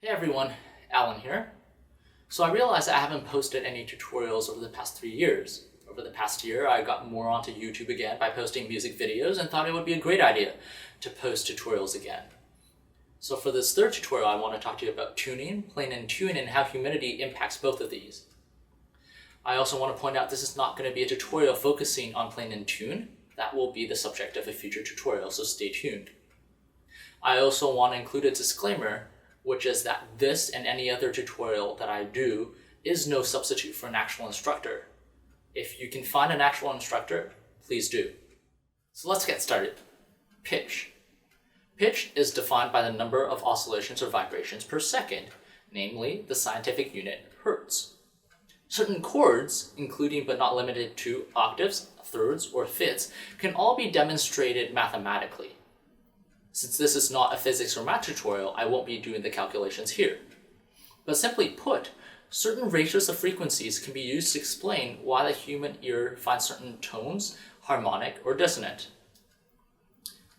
Hey everyone, Alan here. So I realized I haven't posted any tutorials over the past 3 years. Over the past year, I got more onto YouTube again by posting music videos and thought it would be a great idea to post tutorials again. So for this third tutorial, I want to talk to you about tuning, playing in tune, and how humidity impacts both of these. I also want to point out this is not going to be a tutorial focusing on playing in tune. That will be the subject of a future tutorial, so stay tuned. I also want to include a disclaimer, which is that this and any other tutorial that I do is no substitute for an actual instructor. If you can find an actual instructor, please do. So let's get started. Pitch. Pitch is defined by the number of oscillations or vibrations per second, namely the scientific unit hertz. Certain chords, including but not limited to octaves, thirds, or fifths, can all be demonstrated mathematically. Since this is not a physics or math tutorial, I won't be doing the calculations here. But simply put, certain ratios of frequencies can be used to explain why the human ear finds certain tones harmonic or dissonant.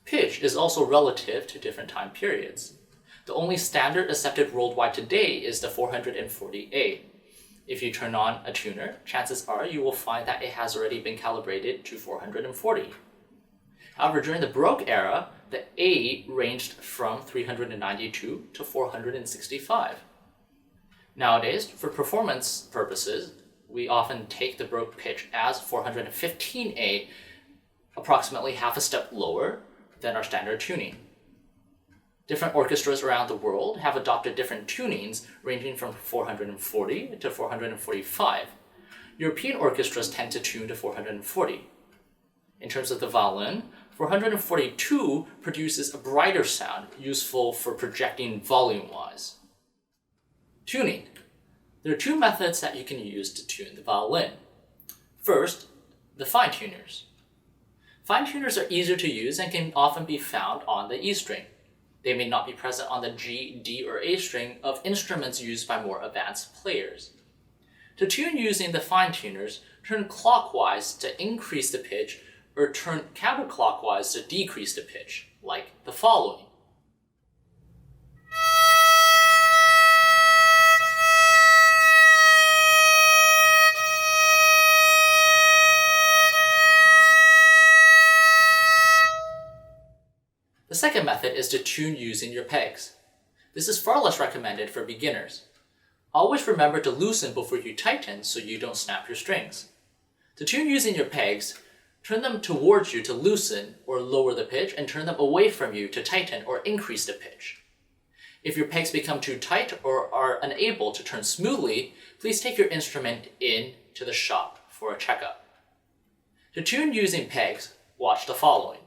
Pitch is also relative to different time periods. The only standard accepted worldwide today is the 440A. If you turn on a tuner, chances are you will find that it has already been calibrated to 440. However, during the Baroque era, the A ranged from 392 to 465. Nowadays, for performance purposes, we often take the Baroque pitch as 415A, approximately half a step lower than our standard tuning. Different orchestras around the world have adopted different tunings ranging from 440 to 445. European orchestras tend to tune to 440. In terms of the violin, 442 produces a brighter sound, useful for projecting volume-wise. Tuning. There are two methods that you can use to tune the violin. First, the fine tuners. Fine tuners are easier to use and can often be found on the E string. They may not be present on the G, D, or A string of instruments used by more advanced players. To tune using the fine tuners, turn clockwise to increase the pitch or turn counterclockwise to decrease the pitch, like the following. The second method is to tune using your pegs. This is far less recommended for beginners. Always remember to loosen before you tighten so you don't snap your strings. To tune using your pegs, turn them towards you to loosen or lower the pitch, and turn them away from you to tighten or increase the pitch. If your pegs become too tight or are unable to turn smoothly, please take your instrument in to the shop for a checkup. To tune using pegs, watch the following.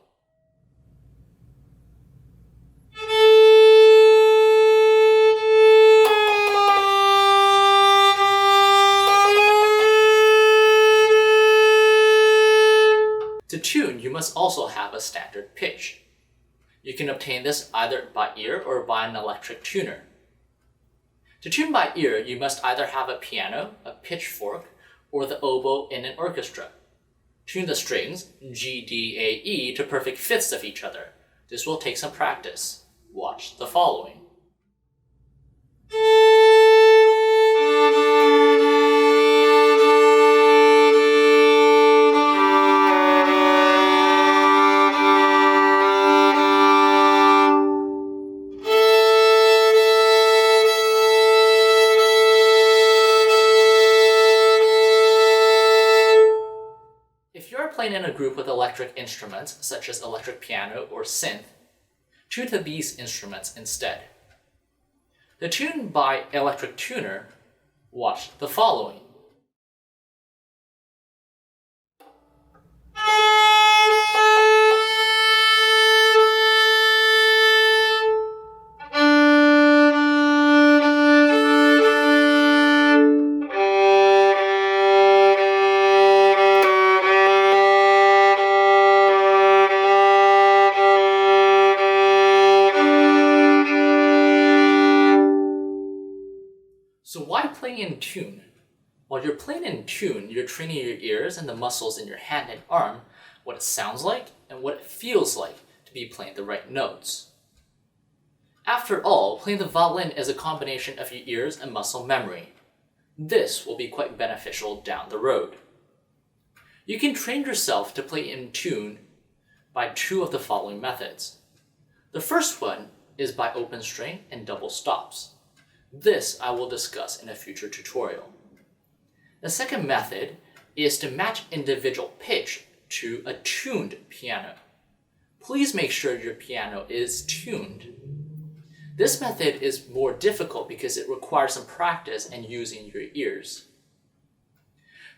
To tune, you must also have a standard pitch. You can obtain this either by ear or by an electric tuner. To tune by ear, you must either have a piano, a pitchfork, or the oboe in an orchestra. Tune the strings, G, D, A, E, to perfect fifths of each other. This will take some practice. Watch the following. Playing in a group with electric instruments, such as electric piano or synth, tune to these instruments instead. To tune by electric tuner, watch the following. So why play in tune? While you're playing in tune, you're training your ears and the muscles in your hand and arm what it sounds like and what it feels like to be playing the right notes. After all, playing the violin is a combination of your ears and muscle memory. This will be quite beneficial down the road. You can train yourself to play in tune by two of the following methods. The first one is by open string and double stops. This I will discuss in a future tutorial. The second method is to match individual pitch to a tuned piano. Please make sure your piano is tuned. This method is more difficult because it requires some practice and using your ears.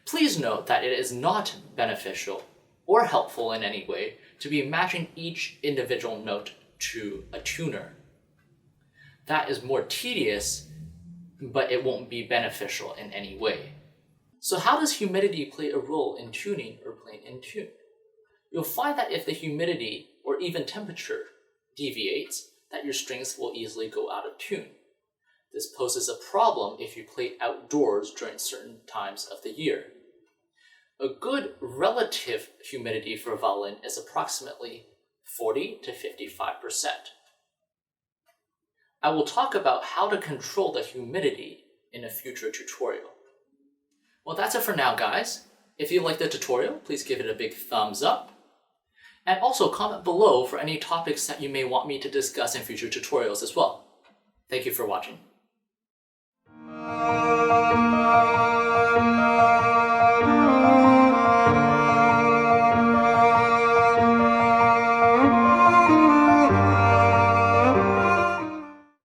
Please note that it is not beneficial or helpful in any way to be matching each individual note to a tuner. That is more tedious, but it won't be beneficial in any way. So how does humidity play a role in tuning or playing in tune? You'll find that if the humidity or even temperature deviates, that your strings will easily go out of tune. This poses a problem if you play outdoors during certain times of the year. A good relative humidity for a violin is approximately 40 to 55%. I will talk about how to control the humidity in a future tutorial. Well, that's it for now, guys. If you liked the tutorial, please give it a big thumbs up. And also comment below for any topics that you may want me to discuss in future tutorials as well. Thank you for watching.